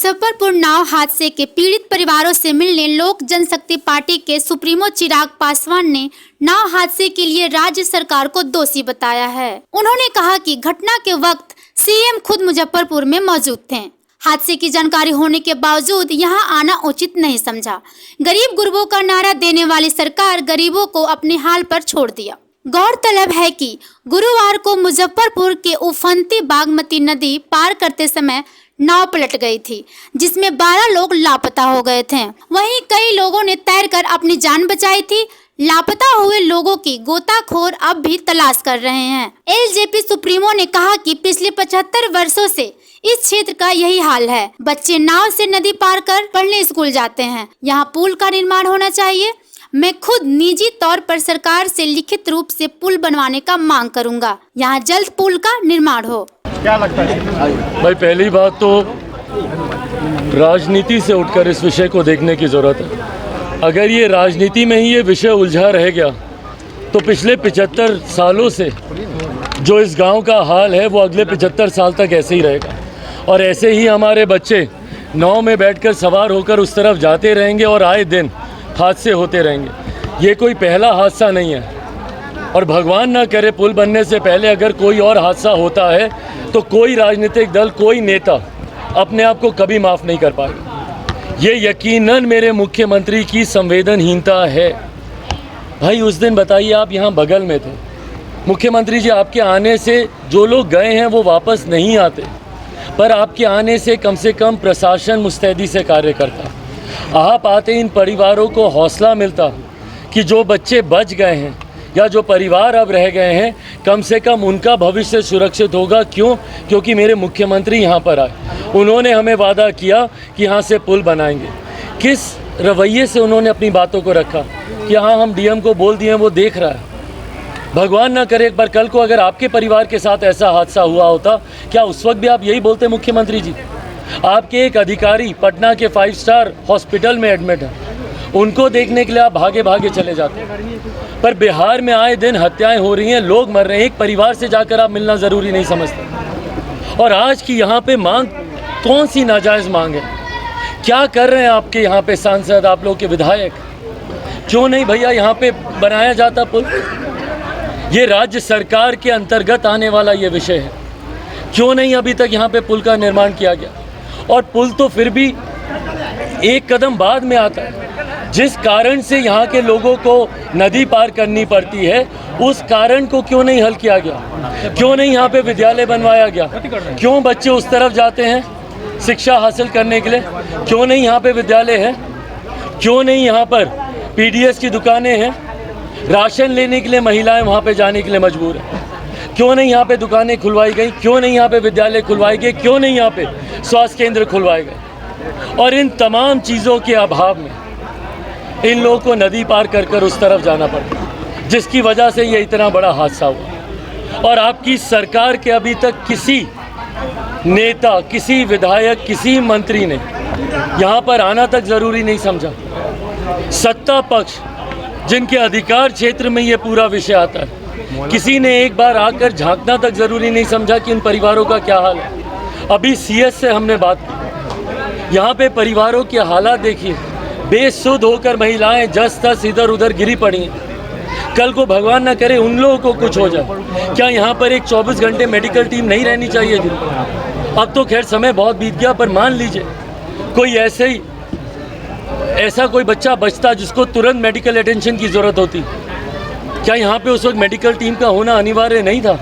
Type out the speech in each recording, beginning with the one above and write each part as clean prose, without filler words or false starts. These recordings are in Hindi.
मुजफ्फरपुर नाव हादसे के पीड़ित परिवारों से मिलने लोक जनशक्ति पार्टी के सुप्रीमो चिराग पासवान ने नाव हादसे के लिए राज्य सरकार को दोषी बताया है। उन्होंने कहा कि घटना के वक्त सीएम खुद मुजफ्फरपुर में मौजूद थे। हादसे की जानकारी होने के बावजूद यहां आना उचित नहीं समझा। गरीब गुरबों का नारा देने वाली सरकार गरीबों को अपने हाल पर छोड़ दिया। गौरतलब है कि गुरुवार को मुजफ्फरपुर के उफनती बागमती नदी पार करते समय नाव पलट गई थी, जिसमें 12 लोग लापता हो गए थे। वहीं कई लोगों ने तैरकर अपनी जान बचाई थी। लापता हुए लोगों की गोताखोर अब भी तलाश कर रहे हैं। एलजेपी सुप्रीमो ने कहा कि पिछले 75 वर्षों से इस क्षेत्र का यही हाल है। बच्चे नाव से नदी पार कर पढ़ने स्कूल जाते हैं। यहाँ पुल का निर्माण होना चाहिए। मैं खुद निजी तौर पर सरकार से लिखित रूप से पुल बनवाने का मांग करूंगा। यहाँ जल्द पुल का निर्माण हो। क्या लगता है भाई, पहली बात तो राजनीति से उठकर इस विषय को देखने की ज़रूरत है। अगर ये राजनीति में ही ये विषय उलझा रह गया तो पिछले 75 सालों से जो इस गांव का हाल है वो अगले 75 साल तक ऐसे ही रहेगा। और ऐसे ही हमारे बच्चे नाव में बैठकर सवार होकर उस तरफ जाते रहेंगे और आए दिन हादसे होते रहेंगे। ये कोई पहला हादसा नहीं है। और भगवान ना करे पुल बनने से पहले अगर कोई और हादसा होता है तो कोई राजनीतिक दल, कोई नेता अपने आप को कभी माफ़ नहीं कर पाएगा। ये यकीनन मेरे मुख्यमंत्री की संवेदनहीनता है। भाई, उस दिन बताइए, आप यहाँ बगल में थे। मुख्यमंत्री जी, आपके आने से जो लोग गए हैं वो वापस नहीं आते, पर आपके आने से कम प्रशासन मुस्तैदी से कार्य करता। आप आते इन परिवारों को हौसला मिलता कि जो बच्चे बच गए हैं या जो परिवार अब रह गए हैं, कम से कम उनका भविष्य सुरक्षित होगा। क्यों? क्योंकि मेरे मुख्यमंत्री यहाँ पर आए। उन्होंने हमें वादा किया कि यहाँ से पुल बनाएंगे। किस रवैये से उन्होंने अपनी बातों को रखा कि हाँ, हम डीएम को बोल दिए, वो देख रहा है। भगवान ना करे एक बार कल को अगर आपके परिवार के साथ ऐसा हादसा हुआ होता, क्या उस वक्त भी आप यही बोलते मुख्यमंत्री जी? आपके एक अधिकारी पटना के 5 स्टार हॉस्पिटल में एडमिट है, उनको देखने के लिए आप भागे भागे चले जाते हैं। पर बिहार में आए दिन हत्याएं हो रही हैं, लोग मर रहे हैं। एक परिवार से जाकर आप मिलना ज़रूरी नहीं समझते। और आज की यहाँ पे मांग कौन सी नाजायज़ मांग है? क्या कर रहे हैं आपके यहाँ पे सांसद, आप लोग के विधायक? क्यों नहीं भैया यहाँ पे बनाया जाता पुल? ये राज्य सरकार के अंतर्गत आने वाला ये विषय है। क्यों नहीं अभी तक यहाँ पे पुल का निर्माण किया गया? और पुल तो फिर भी एक कदम बाद में आता है। जिस कारण से यहाँ के लोगों को नदी पार करनी पड़ती है, उस कारण को क्यों नहीं हल किया गया? क्यों नहीं यहाँ पे विद्यालय बनवाया गया? क्यों बच्चे उस तरफ जाते हैं शिक्षा हासिल करने के लिए? क्यों नहीं यहाँ पे विद्यालय है? क्यों नहीं यहाँ पर पीडीएस की दुकानें हैं? राशन लेने के लिए महिलाएं वहाँ पे जाने के लिए मजबूर हैं। क्यों नहीं यहाँ पे दुकानें खुलवाई गई? क्यों नहीं यहाँ पे विद्यालय खुलवाए गए? क्यों नहीं यहाँ पे स्वास्थ्य केंद्र खुलवाए गए? और इन तमाम चीज़ों के अभाव में इन लोगों को नदी पार कर उस तरफ जाना पड़ा, जिसकी वजह से ये इतना बड़ा हादसा हुआ। और आपकी सरकार के अभी तक किसी नेता, किसी विधायक, किसी मंत्री ने यहाँ पर आना तक ज़रूरी नहीं समझा। सत्ता पक्ष जिनके अधिकार क्षेत्र में ये पूरा विषय आता है, किसी ने एक बार आकर झांकना तक ज़रूरी नहीं समझा कि इन परिवारों का क्या हाल है। अभी सीएस से हमने बात की, यहाँ पे परिवारों के हालात देखिए। बेसुध होकर महिलाएं जस तस इधर उधर गिरी पड़ी हैं। कल को भगवान ना करे उन लोगों को कुछ हो जाए, क्या यहाँ पर एक 24 घंटे मेडिकल टीम नहीं रहनी चाहिए थी? अब तो खैर समय बहुत बीत गया, पर मान लीजिए कोई ऐसा कोई बच्चा बचता जिसको तुरंत मेडिकल अटेंशन की ज़रूरत होती, क्या यहाँ पे उस वक्त मेडिकल टीम का होना अनिवार्य नहीं था?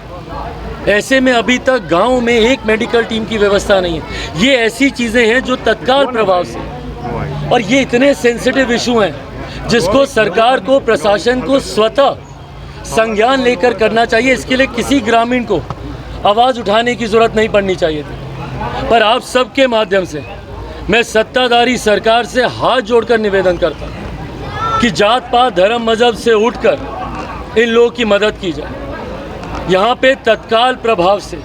ऐसे में अभी तक गाँव में एक मेडिकल टीम की व्यवस्था नहीं है। ये ऐसी चीज़ें हैं जो तत्काल प्रभाव से, और ये इतने सेंसिटिव इशू हैं जिसको सरकार को, प्रशासन को स्वतः संज्ञान लेकर करना चाहिए। इसके लिए किसी ग्रामीण को आवाज़ उठाने की ज़रूरत नहीं पड़नी चाहिए थी। पर आप सबके माध्यम से मैं सत्ताधारी सरकार से हाथ जोड़कर निवेदन करता हूँ कि जात पात धर्म मजहब से उठकर इन लोगों की मदद की जाए। यहाँ पे तत्काल प्रभाव से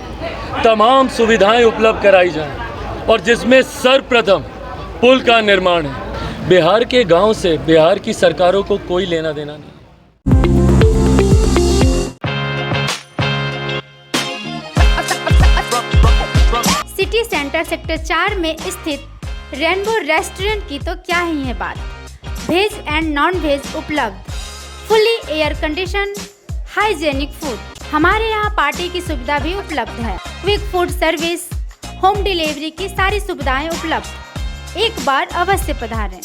तमाम सुविधाएं उपलब्ध कराई जाएं, और जिसमें सर्वप्रथम पुल का निर्माण है। बिहार के गांव से बिहार की सरकारों को कोई लेना देना नहीं। सिटी सेंटर सेक्टर 4 में स्थित रेनबो रेस्टोरेंट की तो क्या ही है बात। वेज एंड नॉन वेज उपलब्ध, fully air condition, hygienic food. हमारे यहाँ पार्टी की सुविधा भी उपलब्ध है। Quick food service, home delivery की सारी सुविधाएं उपलब्ध। एक बार अवश्य पधारें।